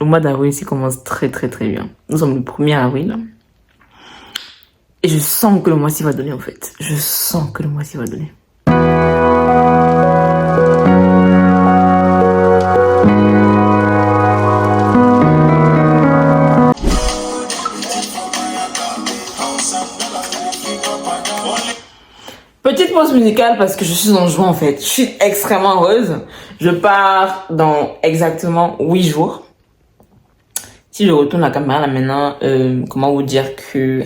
Le mois d'avril ici commence très bien. Nous sommes le 1er avril. Et je sens que le mois-ci va donner en fait. Je sens que le mois-ci va donner. Petite pause musicale parce que je suis en joie en fait. Je suis extrêmement heureuse. Je pars dans exactement 8 jours. Si je retourne la caméra là maintenant, comment vous dire que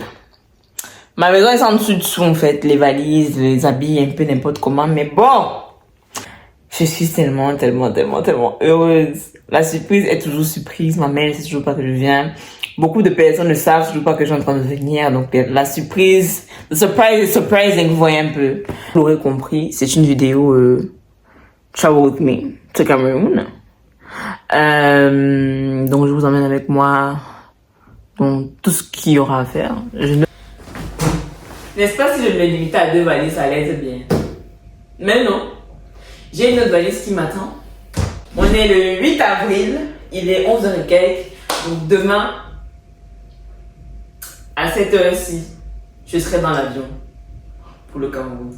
ma maison est en dessous en fait. Les valises, les habits, un peu n'importe comment. Mais bon, je suis tellement heureuse. La surprise est toujours surprise. Ma mère ne sait toujours pas que je viens. Beaucoup de personnes ne savent toujours pas que je suis en train de venir. Donc la surprise, the surprise is surprising, vous voyez un peu. Vous l'aurez compris, c'est une vidéo Travel with me to Cameroon. Donc je vous emmène avec moi dans tout ce qu'il y aura à faire. N'est-ce pas si je me limitais à 2 valises, ça allait être bien. Mais non. J'ai une autre valise qui m'attend. On est le 8 avril, il est 11h et quelques. Donc demain, à cette heure-ci, je serai dans l'avion pour le Cameroun.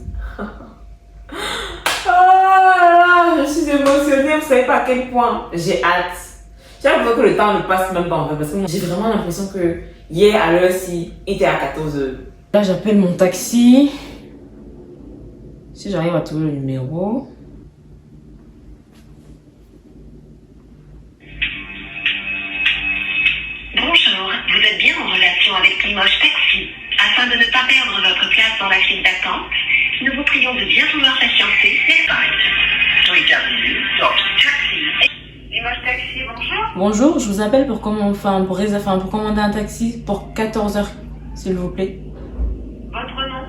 Oh là là, je suis émotionnée, vous savez pas à quel point j'ai hâte. J'ai l'impression que le temps ne passe même pas en fait, parce que j'ai vraiment l'impression que hier à l'heure-ci, il était à 14h. Là, j'appelle mon taxi. Si j'arrive à trouver le numéro. Bonjour, vous êtes bien en relation avec Limoges Taxi. Afin de ne pas perdre votre place dans la file d'attente, nous vous prions de bien vouloir patienter. Limoges Taxi, bonjour. Bonjour, je vous appelle pour commander un taxi pour 14h, s'il vous plaît. Votre nom?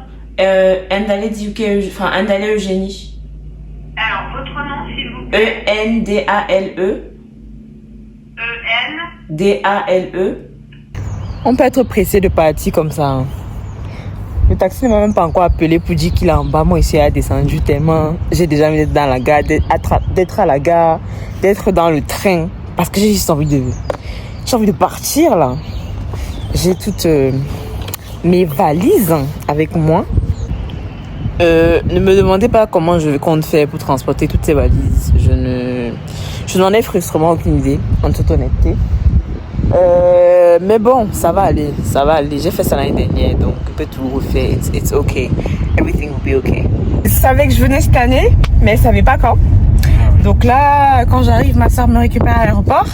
Ndale Eugénie. Alors, votre nom, s'il vous plaît? E-N-D-A-L-E. E-N. D-A-L-E. On peut être pressé de partir comme ça. Hein. Le taxi ne m'a même pas encore appelé pour dire qu'il est en bas. Moi, ici, il a descendu tellement. J'ai déjà envie d'être dans la gare, d'être à la gare, d'être dans le train. Parce que j'ai juste envie de partir là. J'ai toutes mes valises avec moi. Ne me demandez pas comment je compte faire pour transporter toutes ces valises. Je n'en ai frustrément aucune idée, en toute honnêteté. Mais bon, ça va aller. J'ai fait ça l'année dernière, donc je peux tout refaire. It's okay. Everything will be okay. Je savais que je venais cette année, mais je savais pas quand. Donc là, quand j'arrive, ma soeur me récupère à l'aéroport.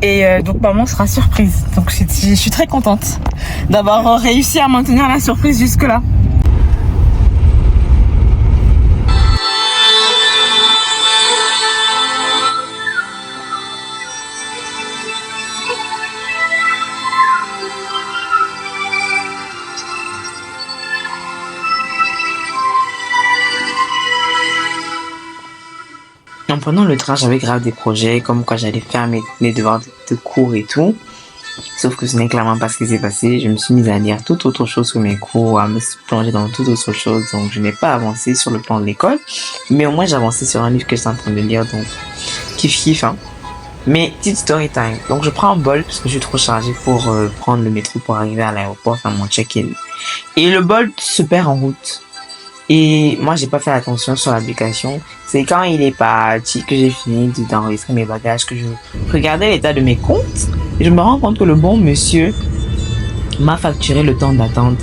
Et donc maman sera surprise. Donc je suis très contente d'avoir réussi à maintenir la surprise jusque-là. En prenant le train, j'avais grave des projets, comme quoi j'allais faire mes devoirs de cours et tout. Sauf que ce n'est clairement pas ce qui s'est passé. Je me suis mise à lire toute autre chose que mes cours, à me plonger dans toute autre chose. Donc, je n'ai pas avancé sur le plan de l'école. Mais au moins, j'ai avancé sur un livre que je suis en train de lire. Donc, kiff, hein. Mais, petite story time. Donc, je prends un bol parce que je suis trop chargée pour prendre le métro pour arriver à l'aéroport, faire mon check-in. Et le bol se perd en route. Et moi, j'ai pas fait attention sur l'application. C'est quand il est parti que j'ai fini d'enregistrer mes bagages, que je regardais l'état de mes comptes. Et je me rends compte que le bon monsieur m'a facturé le temps d'attente.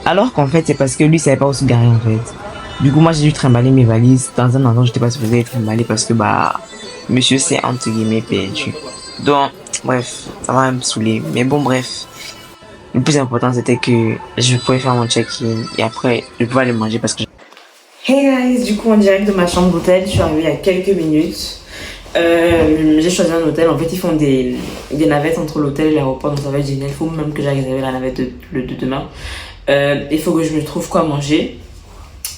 Alors qu'en fait, c'est parce que lui savait pas où se garer en fait. Du coup, moi, j'ai dû trimballer mes valises. Dans un endroit, j'étais pas supposée les trimballer parce que, monsieur s'est entre guillemets perdu. Donc, bref, ça m'a même saoulé. Mais bon, bref. Le plus important, c'était que je pouvais faire mon check-in et après, je pouvais aller manger parce que... Hey guys, du coup, en direct de ma chambre d'hôtel, je suis arrivée il y a quelques minutes. J'ai choisi un hôtel. En fait, ils font des navettes entre l'hôtel et l'aéroport, donc ça va être génial. Il faut même que j'aille réserver la navette de demain. Il faut que je me trouve quoi manger.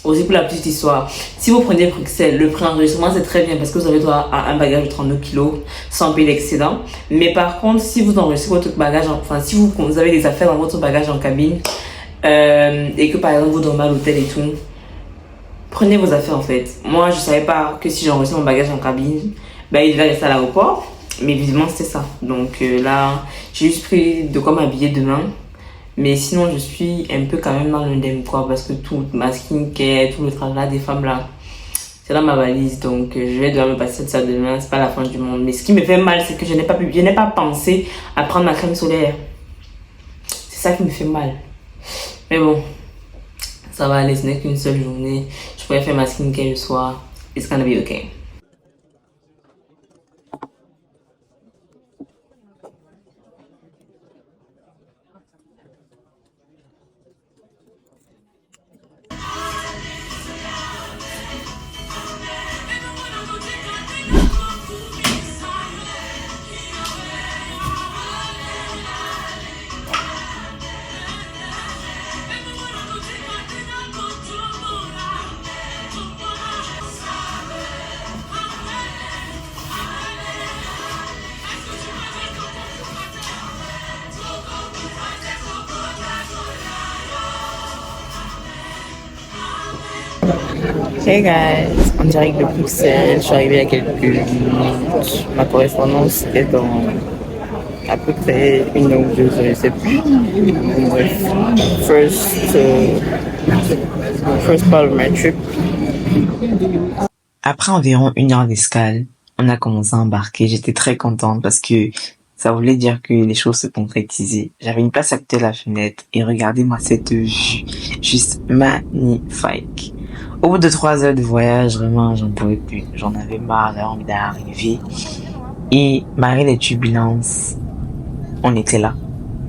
Aussi pour la petite histoire, si vous prenez Bruxelles, le prix enregistrement c'est très bien parce que vous avez droit à un bagage de 39 kg sans payer d'excédent. Mais par contre, si vous enregistrez votre bagage, si vous avez des affaires dans votre bagage en cabine et que par exemple vous dormez à l'hôtel et tout, prenez vos affaires en fait. Moi je savais pas que si j'enregistrais mon bagage en cabine, il devait rester à l'aéroport. Mais visiblement, c'était ça. Donc là, j'ai juste pris de quoi m'habiller demain. Mais sinon, je suis un peu quand même dans l'indemne, quoi. Parce que tout, ma skincare, tout le travail des femmes là, c'est dans ma valise. Donc je vais devoir me passer de ça demain. C'est pas la fin du monde. Mais ce qui me fait mal, c'est que je n'ai pas pensé à prendre ma crème solaire. C'est ça qui me fait mal. Mais bon, ça va aller. Ce n'est qu'une seule journée. Je pourrais faire ma skincare le soir. It's gonna be okay. Hey guys, en direct de Bruxelles, je suis arrivée il y a quelques minutes. Ma correspondance est dans à peu près 1 heure ou 2 heures, je sais plus. Bref, first part of my trip. Après environ 1 heure d'escale, on a commencé à embarquer. J'étais très contente parce que ça voulait dire que les choses se concrétisaient. J'avais une place à côté de la fenêtre et regardez-moi cette vue, juste magnifique. Au bout de 3 heures de voyage, vraiment, j'en pouvais plus. J'en avais marre, j'avais envie d'arriver. Et malgré les turbulences, on était là.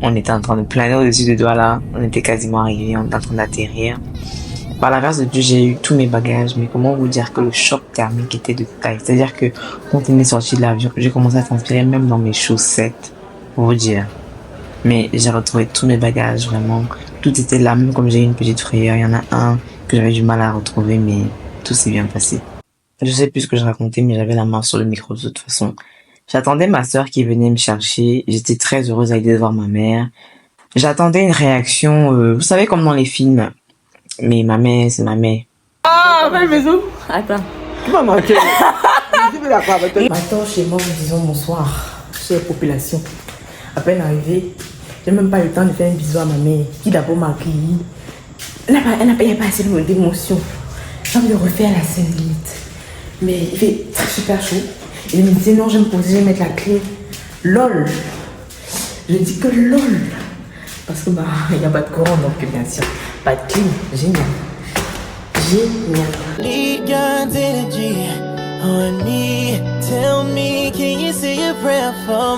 On était en train de planer au-dessus de Douala. On était quasiment arrivé, on était en train d'atterrir. Par la grâce de Dieu, j'ai eu tous mes bagages, mais comment vous dire que le choc thermique était de taille. C'est-à-dire que quand on est sorti de l'avion, j'ai commencé à transpirer même dans mes chaussettes, pour vous dire. Mais j'ai retrouvé tous mes bagages, vraiment. Tout était là, même comme j'ai eu une petite frayeur. Il y en a un que j'avais du mal à retrouver, mais tout s'est bien passé. Je sais plus ce que je racontais, mais j'avais la main sur le micro de toute façon. J'attendais ma sœur qui venait me chercher. J'étais très heureuse à l'idée de voir ma mère. J'attendais une réaction, vous savez, comme dans les films. Mais ma mère, c'est ma mère. Ah, belle maison. Attends. Tu m'as manqué. Maintenant, chez moi, nous disons bonsoir, chère population. À peine arrivée, j'ai même pas eu le temps de faire un bisou à ma mère, qui d'abord m'a accueilli. Elle n'a pas assez d'émotion. J'ai envie de refaire la scène limite. Mais il fait super chaud. Et il me disait non, je vais me poser, je vais mettre la clé. LOL. Je dis que LOL. Parce que il n'y a pas de courant, donc bien sûr, pas de clé. Génial. Need God's energy on me. Tell me, can you say a prayer for me?